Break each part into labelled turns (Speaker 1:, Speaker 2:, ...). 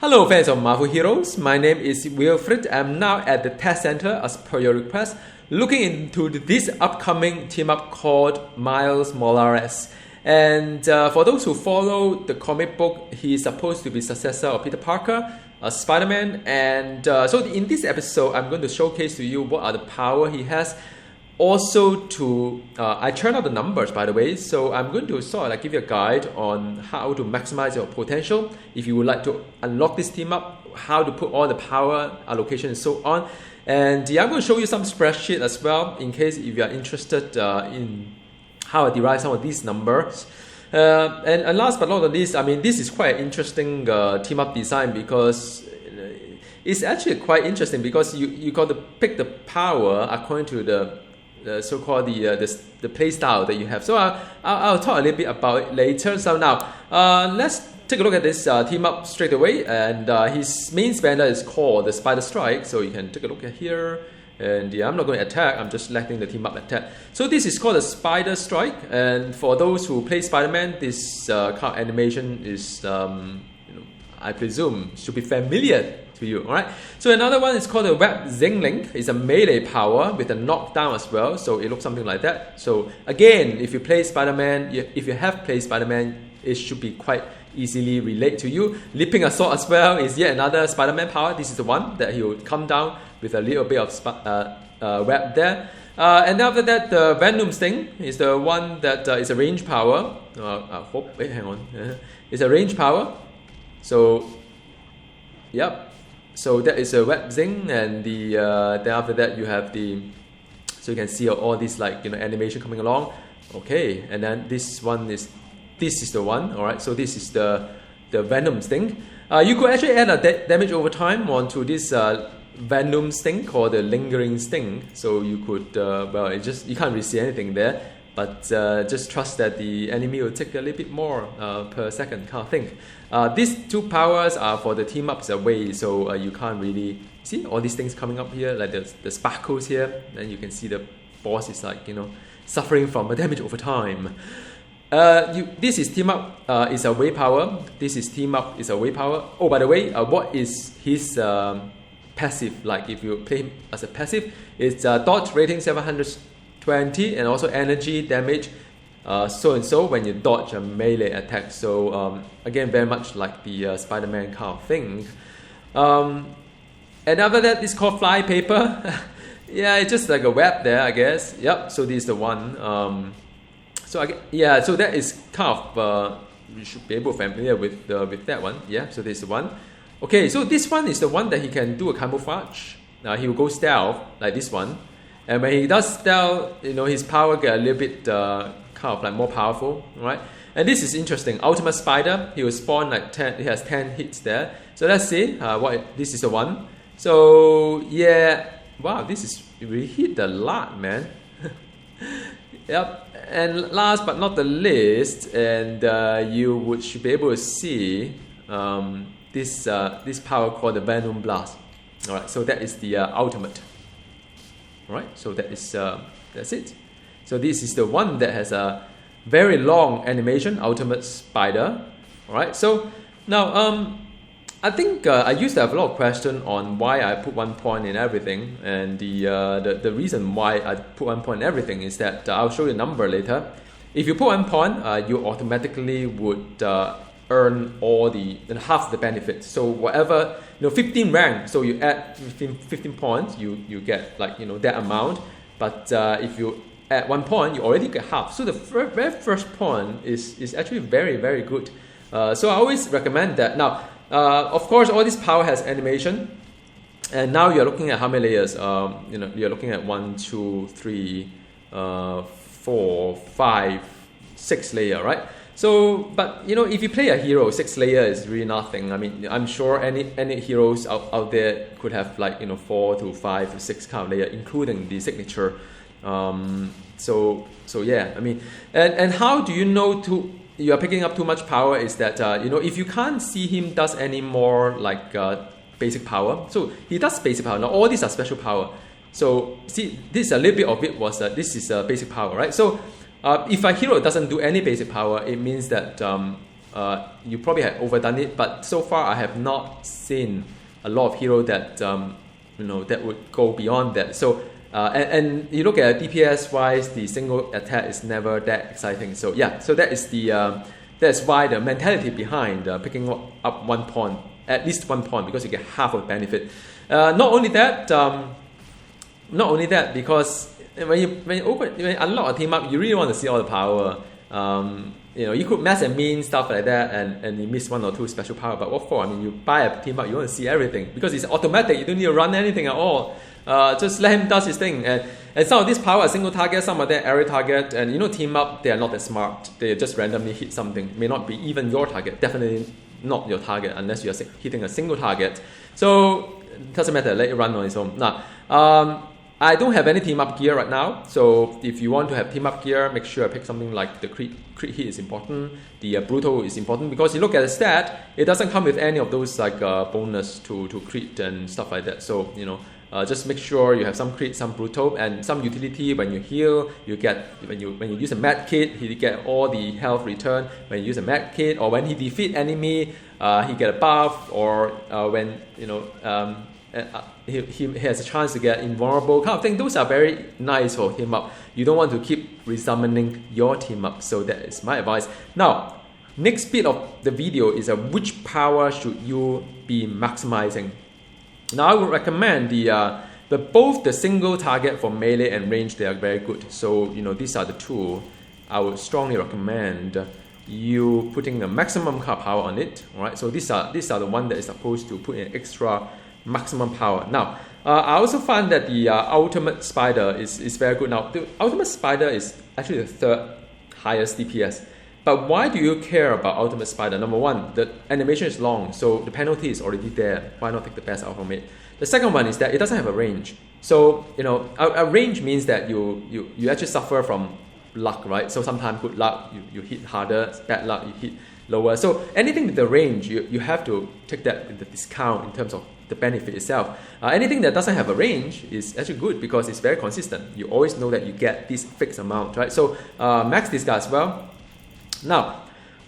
Speaker 1: Hello fans of Marvel Heroes, my name is Wilfred. I'm now at the test center as per your request, looking into this upcoming team up called Miles Morales. And for those who follow the comic book, he is supposed to be successor of Peter Parker, Spider-Man. And so in this episode, I'm going to showcase to you what are the power he has. Also I turned out the numbers, by the way, so I'm going to sort of like give you a guide on how to maximize your potential if you would like to unlock this team up, how to put all the power allocation and so on. And I'm going to show you some spreadsheet as well in case if you are interested in how I derive some of these numbers. And last but not least, I mean, this is quite an interesting team up design because it's actually quite interesting because you got to pick the power according to the so-called the play style that you have. So I'll talk a little bit about it later. So now let's take a look at this team up straight away. And his main spender is called the Spider Strike. So you can take a look at here. And I'm not going to attack. I'm just letting the team up attack. So this is called the Spider Strike. And for those who play Spider-Man, this card animation is I presume should be familiar to you, all right? So another one is called the Web Zingling. It's a melee power with a knockdown as well, so it looks something like that. So again, if you play Spider-Man, if you have played Spider-Man, it should be quite easily relate to you. Leaping Assault as well is yet another Spider-Man power. This is the one that he will come down with a little bit of web there. And then after that, the Venom Sting is the one that is a range power. Hang on. It's a range power. So, yep. So that is a web zing, and then after that you have so you can see all this animation coming along. Okay, and then this is the one. All right. So this is the Venom Sting. You could actually add a damage over time onto this Venom Sting called the Lingering Sting. So you could you can't really see anything there. But just trust that the enemy will take a little bit more per second kind of thing. These two powers are for the team ups away, so you can't really see all these things coming up here, like the sparkles here. Then you can see the boss is suffering from a damage over time. This is team up is away power. This is team up is away power. Oh, by the way, what is his passive? Like if you play him as a passive, it's dodge rating 720 and also energy damage so and so when you dodge a melee attack. So again, very much like the Spider-Man kind of thing. And after that, it's called Fly Paper. Yeah, it's just like a web there, I guess. Yep. So this is the one. So that is kind of you should be able to familiar with that one. Yeah. So this is the one. Okay. So this one is the one that he can do a camouflage. Now he will go stealth like this one. And when he does stealth, his power get a little bit kind of like more powerful, right? And this is interesting. Ultimate Spider, he will spawn like 10. He has 10 hits there. So let's see this is the one. So yeah, wow, this is really hit a lot, man. Yep. And last but not the least, and you should be able to see this power called the Venom Blast. All right. So that is the ultimate. Alright, so that's it. So this is the one that has a very long animation, Ultimate Spider. Alright, so now I think I used to have a lot of questions on why I put 1 point in everything, and the reason why I put 1 point in everything is that I'll show you a number later. If you put 1 point, you automatically would earn all half the benefits. So whatever 15 rank, so you add 15 points, you get that amount. But if you add 1 point, you already get half. So the very first point is actually very, very good. So I always recommend that. Now, of course, all this power has animation, and now you're looking at how many layers? You're looking at 1, 2, 3, 4, 5, 6 layer, right? So, but if you play a hero, 6 layer is really nothing. I mean, I'm sure any heroes out there could have 4 to 5 to 6 kind of layer, including the signature. So yeah, I mean, and how do you know you are picking up too much power? Is that if you can't see him does any more basic power. So he does basic power. Now all these are special power. So see, this a little bit of it was this is basic power, right? So if a hero doesn't do any basic power, it means that you probably have overdone it, but so far I have not seen a lot of hero that that would go beyond that. So and you look at DPS wise, the single attack is never that exciting. So yeah, so that is that's why the mentality behind picking up 1 point, at least 1 point, because you get half of benefit. Not only that, because when you unlock a team up, you really want to see all the power. You could mess and mean stuff like that, and you miss 1 or 2 special power. But what for? I mean, you buy a team up, you want to see everything because it's automatic. You don't need to run anything at all. Just let him does his thing. And some of these power are single target, some of them area target. And team up, they are not that smart. They just randomly hit something. May not be even your target. Definitely not your target unless you are hitting a single target. So it doesn't matter. Let it run on its own. Now, I don't have any team up gear right now, so if you want to have team up gear, make sure I pick something like the crit hit is important, the brutal is important, because you look at the stat, it doesn't come with any of those like bonus to crit and stuff like that. So just make sure you have some crit, some brutal, and some utility. When you heal, you get when you use a med kit, he get all the health return. When you use a med kit, or when he defeat enemy, he get a buff, or when he has a chance to get invulnerable kind of thing. Those are very nice for team up. You don't want to keep resummoning your team up. So that is my advice. Now, next bit of the video is which power should you be maximizing. Now I would recommend both the single target for melee and range. They are very good. So these are the two I would strongly recommend you putting a maximum power on it. All right. So these are the one that is supposed to put in extra maximum power. Now, I also find that the Ultimate Spider is very good. Now, the Ultimate Spider is actually the 3rd highest DPS. But why do you care about Ultimate Spider? Number one, the animation is long, so the penalty is already there. Why not take the best out from it? The second one is that it doesn't have a range. So, a range means that you actually suffer from luck, right? So sometimes good luck, you hit harder, bad luck, you hit lower. So anything with the range, you have to take that in the discount in terms of the benefit itself. Anything that doesn't have a range is actually good because it's very consistent. You always know that you get this fixed amount, right? So max this guy as well. Now,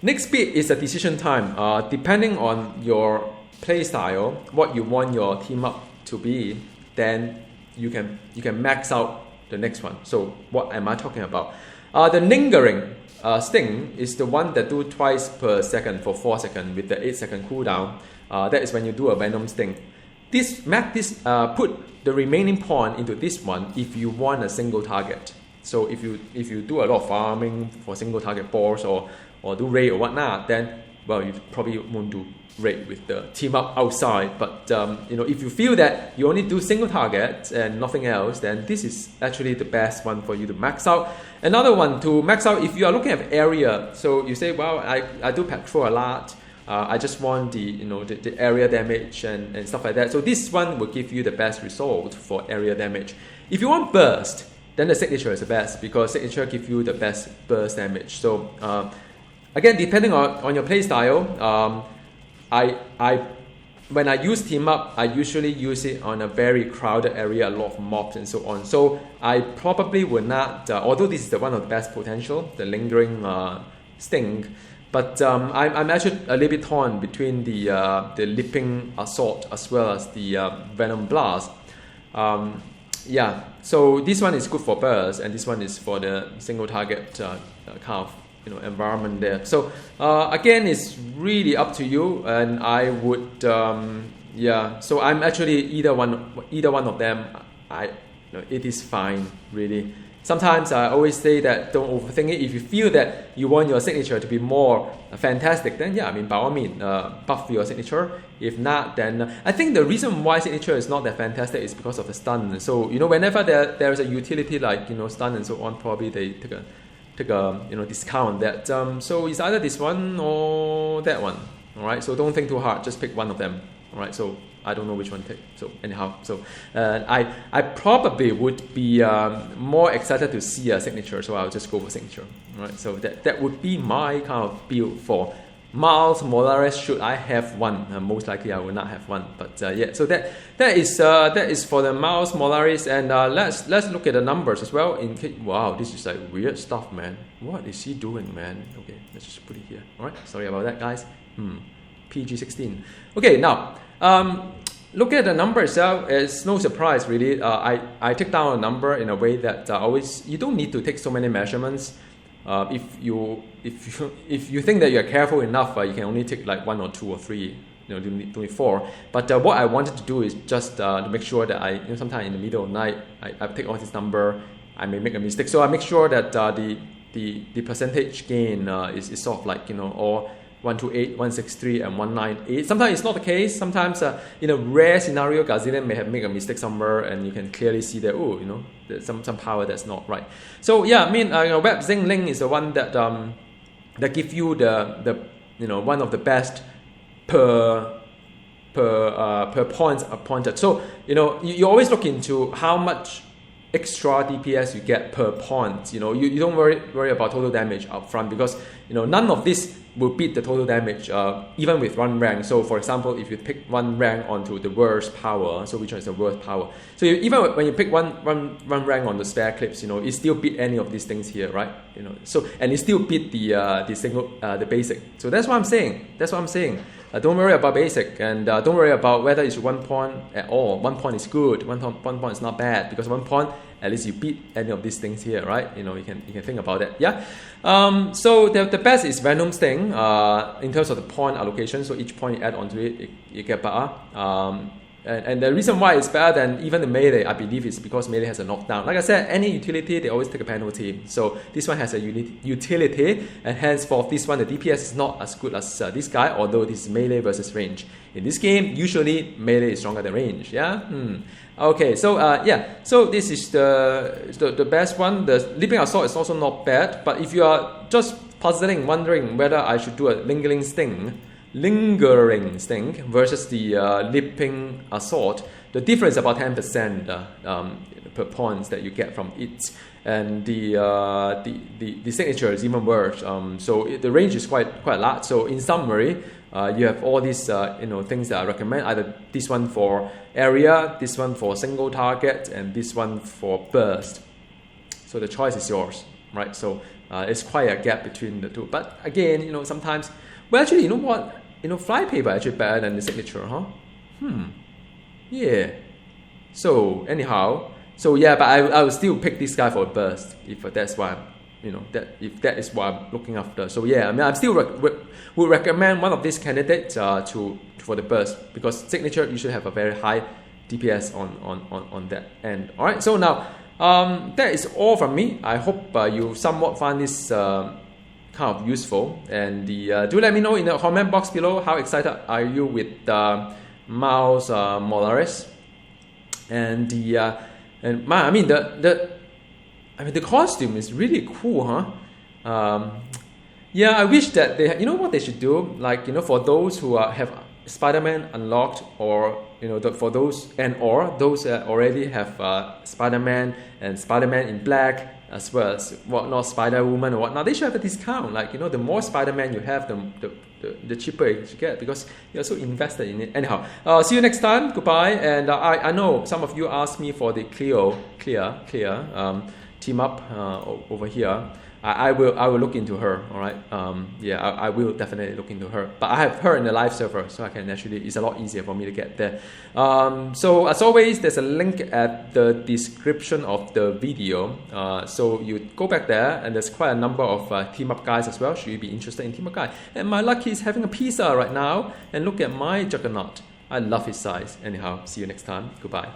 Speaker 1: next bit is a decision time. Depending on your play style, what you want your team up to be, then you can max out the next one. So what am I talking about? The lingering sting is the one that do twice per second for 4 seconds with the 8-second cooldown. That is when you do a venom sting. Put the remaining point into this one if you want a single target. So if you do a lot of farming for single target balls or do raid or whatnot, then you probably won't do raid with the team up outside. But if you feel that you only do single targets and nothing else, then this is actually the best one for you to max out. Another one to max out if you are looking at area. So you say, well, I do patrol a lot. I just want the area damage and stuff like that. So this one will give you the best result for area damage. If you want burst, then the signature is the best because signature gives you the best burst damage. So again, depending on your play style, when I use team up, I usually use it on a very crowded area, a lot of mobs and so on. So I probably would not, although this is the one of the best potential, the lingering sting, but I'm actually a little bit torn between the leaping assault as well as the venom blast. So this one is good for burst, and this one is for the single target kind of environment there. So again, it's really up to you, and I would So I'm actually either one of them. It is fine, really. Sometimes I always say that don't overthink it. If you feel that you want your signature to be more fantastic, then by all means, buff your signature. If not, then I think the reason why signature is not that fantastic is because of the stun. So whenever there is a utility like stun and so on, probably they take a discount on that. So it's either this one or that one. All right. So don't think too hard. Just pick one of them. All right. So I don't know which one to take. So anyhow, I probably would be more excited to see a signature. So I'll just go for signature. All right. So that would be my kind of build for Miles Morales, should I have one? Most likely I will not have one. But yeah, so that is for the Miles Morales, and let's look at the numbers as well. Wow, this is like weird stuff, man. What is he doing, man? Okay, let's just put it here. All right, sorry about that, guys. PG-16. Okay, now look at the number itself. It's no surprise, really. I take down a number in a way that you don't need to take so many measurements. If you think that you're careful enough, you can only take like 1 or 2 or 3. Don't need 4. But what I wanted to do is just to make sure that sometime in the middle of the night, I take all this number. I may make a mistake, so I make sure that the percentage gain is sort of like all 128, 163, and 198. Sometimes it's not the case. Sometimes in a rare scenario, Gazillion may have made a mistake somewhere, and you can clearly see that there's some power that's not right. So yeah, I mean, WebZing Link is the one that give you the one of the best per points appointed. So you always look into how much extra DPS you get per point. You don't worry about total damage up front, because none of this will beat the total damage even with one rank. So for example, if you pick one rank onto the worst power, so which one is the worst power? So even when you pick one rank on the spare clips, it still beat any of these things here, right? So, and it still beat the basic. So that's what I'm saying. Don't worry about basic, and don't worry about whether it's 1 point at all. 1 point is good. One point is not bad, because 1 point, at least you beat any of these things here, right? You can think about it. Yeah. So the best is Venom Sting in terms of the point allocation. So each point you add onto it, you get better. And the reason why it's better than even the melee, I believe, is because melee has a knockdown. Like I said, any utility, they always take a penalty. So this one has a utility, and henceforth this one, the DPS is not as good as this guy, although this is melee versus range. In this game, usually melee is stronger than range. Yeah. Okay. So so this is the best one. The Leaping Assault is also not bad, but if you are just puzzling, wondering whether I should do a lingering sting versus the Leaping Assault, the difference is about 10% per points that you get from it, and the signature is even worse. So the range is quite large. So in summary, you have all these things that I recommend. Either this one for area, this one for single target, and this one for burst. So the choice is yours, right? So it's quite a gap between the two. But again, sometimes, well, actually, you know what? Flypaper actually better than the signature, huh? Yeah. So anyhow, but I will still pick this guy for a burst if that's why if that is what I'm looking after. So yeah, I mean, I still would recommend one of these candidates for the burst, because signature you should have a very high DPS on that end. All right. So now that is all from me. I hope you somewhat find this kind of useful, and do let me know in the comment box below how excited are you with Miles Morales, and the costume is really cool, huh? Yeah, I wish that they what they should do, like for those who have Spider-Man unlocked, or for those those that already have Spider-Man and Spider-Man in black, as well as whatnot, Spider-Woman or whatnot, they should have a discount. Like the more Spider-Man you have, the cheaper you should get, because you're so invested in it. Anyhow, see you next time. Goodbye. And I know some of you asked me for the Clear team up over here. I will look into her. All right. I will definitely look into her. But I have her in the live server, so I can actually. It's a lot easier for me to get there. So as always, there's a link at the description of the video. So you go back there, and there's quite a number of team up guys as well. Should you be interested in team up guy? And my lucky is having a pizza right now. And look at my Juggernaut. I love his size. Anyhow, see you next time. Goodbye.